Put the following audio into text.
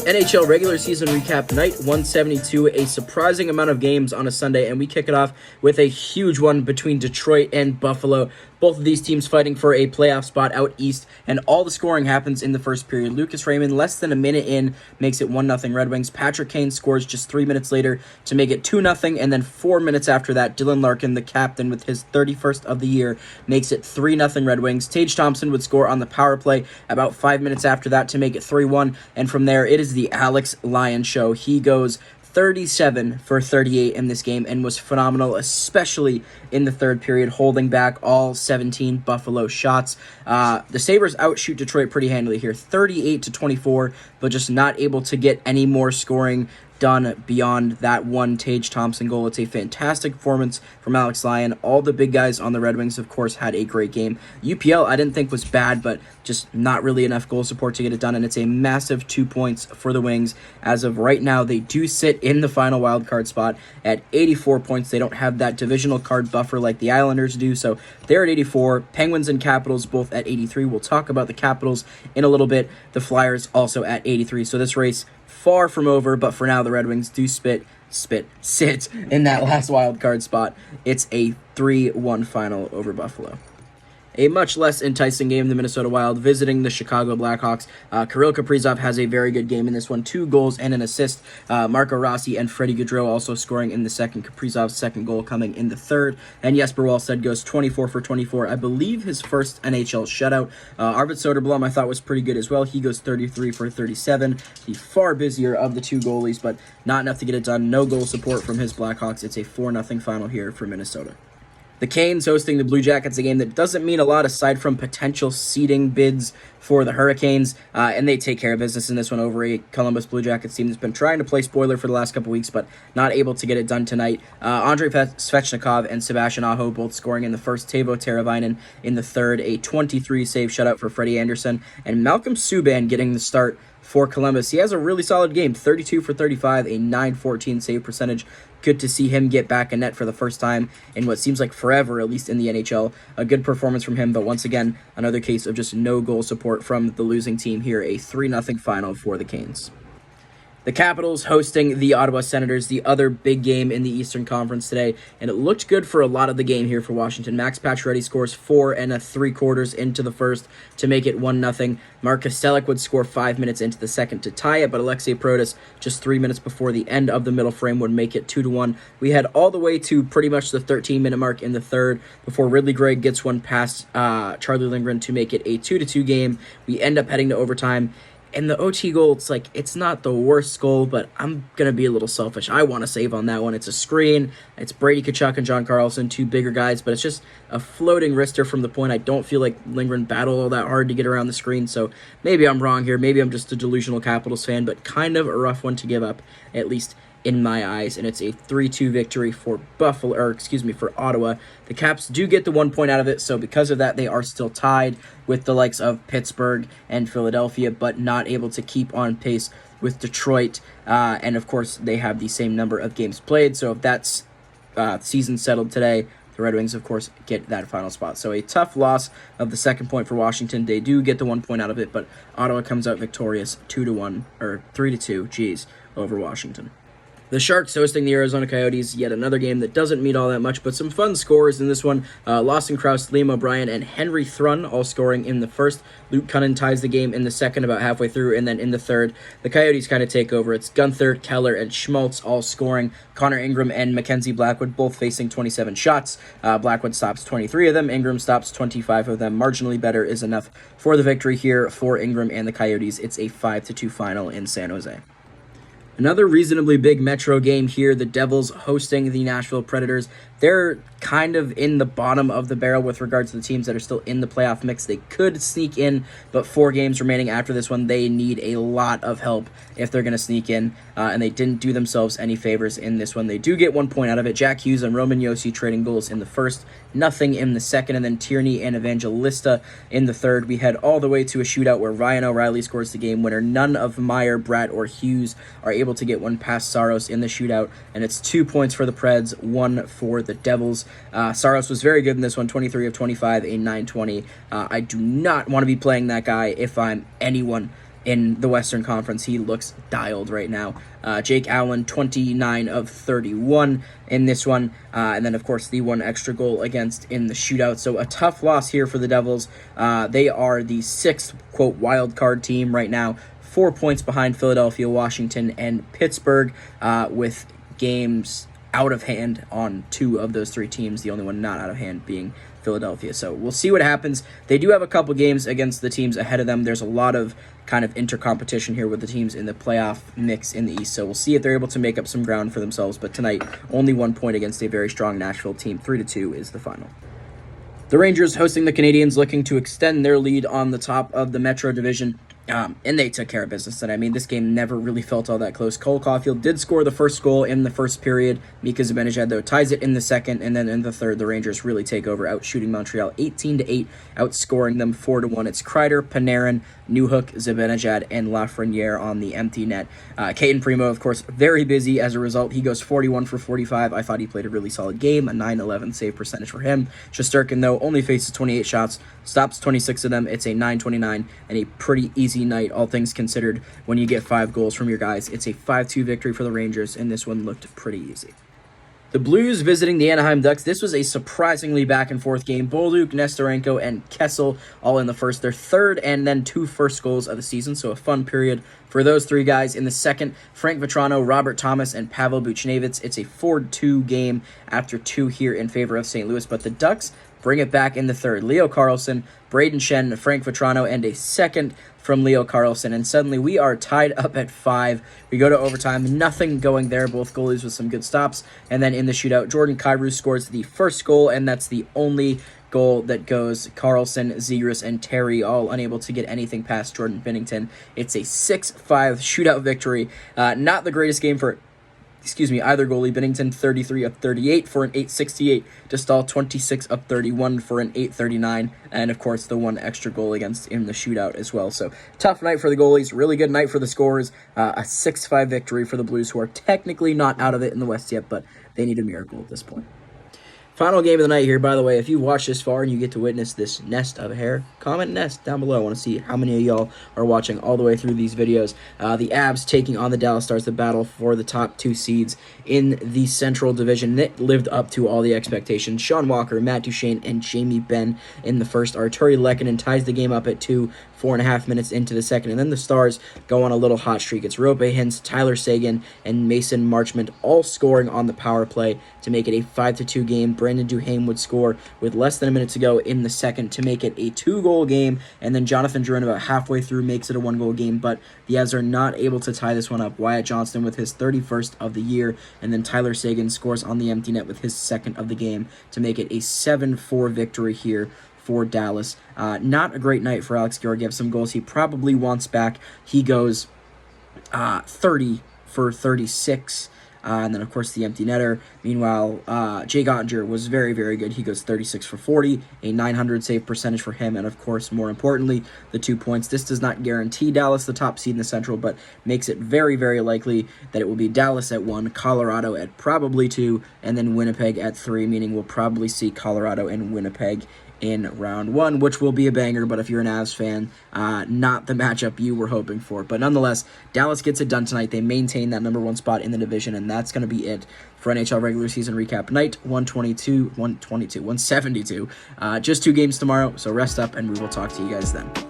NHL regular season recap, night 172, a surprising amount of games on a Sunday, and we kick it off with a huge one between Detroit and Buffalo. Both of these teams fighting for a playoff spot out east, and all the scoring happens in the first period. Lucas Raymond, less than a minute in, makes it 1-0 Red Wings. Patrick Kane scores just 3 minutes later to make it 2-0, and then 4 minutes after that, Dylan Larkin, the captain with his 31st of the year, makes it 3-0 Red Wings. Tage Thompson would score on the power play about 5 minutes after that to make it 3-1, and from there, it is the Alex Lyon show. He goes 37 for 38 in this game and was phenomenal, especially in the third period, holding back all 17 Buffalo shots. The Sabres outshoot Detroit pretty handily here, 38-24, but just not able to get any more scoring done beyond that one Tage Thompson goal. It's a fantastic performance from Alex Lyon. All the big guys on the Red Wings, of course, had a great game. UPL, I didn't think was bad, but just not really enough goal support to get it done, and it's a massive 2 points for the Wings. As of right now, they do sit in the final wildcard spot at 84 points. They don't have that divisional card buffer like the Islanders do, so they're at 84. Penguins and Capitals both at 83. We'll talk about the Capitals in a little bit. The Flyers also at 83, so this race far from over, but for now the Red Wings do sit in that last wild card spot. It's a 3-1 final over Buffalo. A much less enticing game, the Minnesota Wild visiting the Chicago Blackhawks. Kirill Kaprizov has a very good game in this one, 2 goals and an assist. Marco Rossi and Freddie Gaudreau also scoring in the second. Kaprizov's second goal coming in the third. And Jesper Wallstedt goes 24 for 24. I believe his first NHL shutout. Arvid Soderblom I thought was pretty good as well. He goes 33 for 37. The far busier of the two goalies, but not enough to get it done. No goal support from his Blackhawks. It's a 4-0 final here for Minnesota. The Canes hosting the Blue Jackets, a game that doesn't mean a lot aside from potential seeding bids for the Hurricanes, and they take care of business in this one over a Columbus Blue Jackets team that's been trying to play spoiler for the last couple weeks, but not able to get it done tonight. Andrei Svechnikov and Sebastian Aho both scoring in the first, Teuvo Teravainen in the third, a 23-save shutout for Freddie Anderson, and Malcolm Subban getting the start for Columbus. He has a really solid game, 32 for 35, a 914 save percentage. Good to see him get back in net for the first time in what seems like forever, at least in the NHL. A good performance from him, but once again, another case of just no goal support from the losing team here, a 3-0 final for the Canes. The Capitals hosting the Ottawa Senators, the other big game in the Eastern Conference today, and it looked good for a lot of the game here for Washington. Max Pacioretty scores 4 3/4 into the first to make it 1-0. Mark Kastelic would score 5 minutes into the second to tie it, but Alexei Protas just 3 minutes before the end of the middle frame would make it 2-1. We head all the way to pretty much the 13-minute mark in the third before Ridley Gregg gets one past Charlie Lindgren to make it a 2-2 game. We end up heading to overtime. And the OT goal, it's not the worst goal, but I'm going to be a little selfish. I want to save on that one. It's a screen. It's Brady Tkachuk and John Carlson, two bigger guys, but it's just a floating wrister from the point. I don't feel like Lindgren battled all that hard to get around the screen, so maybe I'm wrong here. Maybe I'm just a delusional Capitals fan, but kind of a rough one to give up, at least in my eyes, and it's a 3-2 victory for for Ottawa. The Caps do get the 1 point out of it, so because of that, they are still tied with the likes of Pittsburgh and Philadelphia, but not able to keep on pace with Detroit, and of course, they have the same number of games played, so if that's season settled today, the Red Wings, of course, get that final spot. So a tough loss of the second point for Washington. They do get the 1 point out of it, but Ottawa comes out victorious 2-1, or 3-2, over Washington. The Sharks hosting the Arizona Coyotes, yet another game that doesn't mean all that much, but some fun scores in this one. Lawson Krause, Liam O'Brien, and Henry Thrun all scoring in the first. Luke Cunnin ties the game in the second about halfway through, and then in the third, the Coyotes kind of take over. It's Gunther, Keller, and Schmaltz all scoring. Connor Ingram and Mackenzie Blackwood both facing 27 shots. Blackwood stops 23 of them. Ingram stops 25 of them. Marginally better is enough for the victory here for Ingram and the Coyotes. It's a 5-2 final in San Jose. Another reasonably big Metro game here, the Devils hosting the Nashville Predators. They're kind of in the bottom of the barrel with regards to the teams that are still in the playoff mix. They could sneak in, but 4 games remaining after this one. They need a lot of help if they're going to sneak in, and they didn't do themselves any favors in this one. They do get 1 point out of it. Jack Hughes and Roman Josi trading goals in the first, nothing in the second, and then Tierney and Evangelista in the third. We head all the way to a shootout where Ryan O'Reilly scores the game winner. None of Meyer, Bratt, or Hughes are able to get one past Saros in the shootout, and it's 2 points for the Preds, 1 for the Devils. Saros was very good in this one, 23 of 25, a 920. I do not want to be playing that guy if I'm anyone in the Western Conference. He looks dialed right now. Jake Allen, 29 of 31 in this one. And then, of course, the one extra goal against in the shootout. So a tough loss here for the Devils. They are the sixth, quote, wild card team right now. 4 points behind Philadelphia, Washington, and Pittsburgh, with games out of hand on two of those three teams, the only one not out of hand being Philadelphia. So we'll see what happens. They do have a couple games against the teams ahead of them. There's a lot of kind of intercompetition here with the teams in the playoff mix in the East. So we'll see if they're able to make up some ground for themselves. But tonight, only 1 point against a very strong Nashville team. 3-2 is the final. The Rangers hosting the Canadiens, looking to extend their lead on the top of the Metro Division. And they took care of business. And I mean, this game never really felt all that close. Cole Caulfield did score the first goal in the first period. Mika Zibanejad, though, ties it in the second. And then in the third, the Rangers really take over, outshooting Montreal 18-8, outscoring them 4-1. It's Kreider, Panarin, Newhook, Zibanejad, and Lafreniere on the empty net. Caden Primo, of course, very busy as a result. He goes 41 for 45. I thought he played a really solid game, a 9-11 save percentage for him. Shesterkin, though, only faces 28 shots, stops 26 of them. It's a 9-29 and a pretty easy night, all things considered, when you get 5 goals from your guys. It's a 5-2 victory for the Rangers, and this one looked pretty easy. The Blues visiting the Anaheim Ducks. This was a surprisingly back-and-forth game. Bolduc, Nestorenko, and Kessel all in the first. Their third and then 2 first goals of the season, so a fun period for those 3 guys. In the second, Frank Vetrano, Robert Thomas, and Pavel Buchnevich. It's a 4-2 game after 2 here in favor of St. Louis, but the Ducks bring it back in the third. Leo Carlsson, Braden Shen, Frank Vetrano, and a second from Leo Carlsson, and suddenly we are tied up at 5. We go to overtime, nothing going there, both goalies with some good stops, and then in the shootout, Jordan Kyrou scores the first goal, and that's the only goal that goes. Carlson, Zegras, and Terry all unable to get anything past Jordan Binnington. It's a 6-5 shootout victory. Not the greatest game for either goalie. Binnington 33 of 38 for an 868. Stahl 26 of 31 for an 839. And of course the one extra goal against in the shootout as well. So tough night for the goalies. Really good night for the scorers. A 6-5 victory for the Blues, who are technically not out of it in the West yet, but they need a miracle at this point. Final game of the night here, by the way. If you watch this far and you get to witness this nest of hair, comment nest down below. I want to see how many of y'all are watching all the way through these videos. The Avs taking on the Dallas Stars, the battle for the top 2 seeds in the Central Division. It lived up to all the expectations. Sean Walker, Matt Duchene, and Jamie Benn in the first. Arturi Lehkonen ties the game up at 2, 4.5 minutes into the second. And then the Stars go on a little hot streak. It's Rope Hintz, Tyler Seguin, and Mason Marchment all scoring on the power play to make it a 5-2 game. Brandon Duhaime would score with less than a minute to go in the second to make it a 2-goal game. And then Jonathan Drouin about halfway through makes it a 1-goal game. But the Avs are not able to tie this one up. Wyatt Johnston with his 31st of the year. And then Tyler Seguin scores on the empty net with his second of the game to make it a 7-4 victory here for Dallas. Not a great night for Alex Georgiev. Some goals he probably wants back. He goes 30 for 36. And then, of course, the empty netter. Meanwhile, Jake Ottinger was very, very good. He goes 36 for 40, a 900 save percentage for him. And, of course, more importantly, the 2 points. This does not guarantee Dallas the top seed in the Central, but makes it very, very likely that it will be Dallas at 1, Colorado at probably 2, and then Winnipeg at 3, meaning we'll probably see Colorado and Winnipeg in round 1, which will be a banger, but if you're an Avs fan, not the matchup you were hoping for. But nonetheless, Dallas gets it done tonight. They maintain that number 1 spot in the division, and that's going to be it for NHL regular season recap night 172. Just 2 games tomorrow, so rest up, and we will talk to you guys then.